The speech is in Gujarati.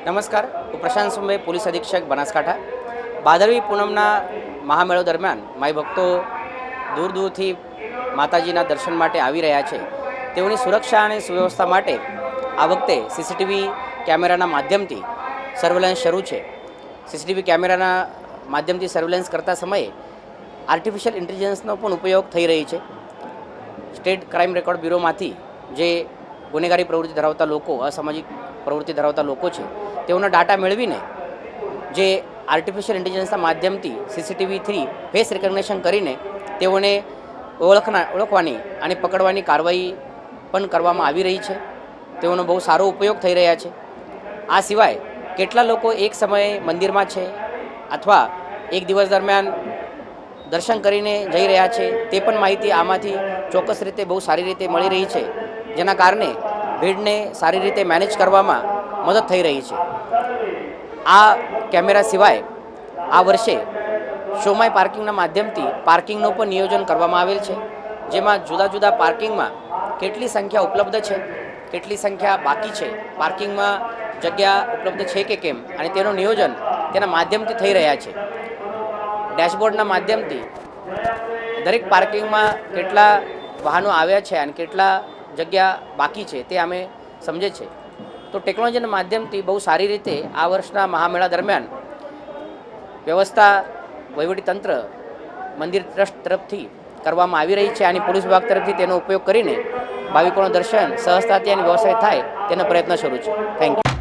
નમસ્કાર, હું પ્રશાંત સુંબે, પોલીસ અધિક્ષક બનાસકાંઠા. ભાદરવી પૂનમના મહામેળો દરમિયાન માઈ ભક્તો દૂર દૂરથી માતાજીના દર્શન માટે આવી રહ્યા છે. તેઓની સુરક્ષા અને સુવ્યવસ્થા માટે આ વખતે સીસીટીવી કેમેરાના માધ્યમથી સર્વેલન્સ શરૂ છે. સીસીટીવી કેમેરાના માધ્યમથી સર્વેલન્સ કરતા સમયે આર્ટિફિશિયલ ઇન્ટેલિજન્સનો પણ ઉપયોગ થઈ રહી છે. સ્ટેટ ક્રાઇમ રેકોર્ડ બ્યુરોમાંથી જે ગુનેગારી પ્રવૃત્તિ ધરાવતા લોકો, અસામાજિક પ્રવૃત્તિ ધરાવતા લોકો છે, તેઓના ડાટા મેળવીને જે આર્ટિફિશિયલ ઇન્ટેલિજન્સના માધ્યમથી સીસીટીવીથી ફેસ રિકગ્નિશન કરીને તેઓને ઓળખવાની અને પકડવાની કાર્યવાહી પણ કરવામાં આવી રહી છે. તેઓનો બહુ સારો ઉપયોગ થઈ રહ્યા છે. આ સિવાય કેટલા લોકો એક સમયે મંદિરમાં છે અથવા એક દિવસ દરમિયાન દર્શન કરીને જઈ રહ્યા છે, તે પણ માહિતી આમાંથી ચોક્કસ રીતે બહુ સારી રીતે મળી રહી છે, જેના કારણે ભીડને સારી રીતે મેનેજ કરવામાં મદદ થઈ રહી છે. આ કેમેરા સિવાય આ વર્ષે શોમાય પાર્કિંગના માધ્યમથી પાર્કિંગનું પણ નિયોજન કરવામાં આવેલ છે, જેમાં જુદા જુદા પાર્કિંગમાં કેટલી સંખ્યા ઉપલબ્ધ છે, કેટલી સંખ્યા બાકી છે, પાર્કિંગમાં જગ્યા ઉપલબ્ધ છે કે કેમ, અને તેનું નિયોજન તેના માધ્યમથી થઈ રહ્યા છે. ડેશબોર્ડના માધ્યમથી દરેક પાર્કિંગમાં કેટલા વાહનો આવ્યા છે અને કેટલા જગ્યા બાકી છે તે અમે સમજે છે. તો ટેકનોલોજીના માધ્યમથી બહુ સારી રીતે આ વર્ષના મહામેળા દરમિયાન વ્યવસ્થા વહીવટીતંત્ર મંદિર ટ્રસ્ટ તરફથી કરવામાં આવી રહી છે અને પોલીસ વિભાગ તરફથી તેનો ઉપયોગ કરીને ભાવિકોનું દર્શન સહજતાથી અને વ્યવસાય થાય તેનો પ્રયત્ન શરૂ છે. Thank you.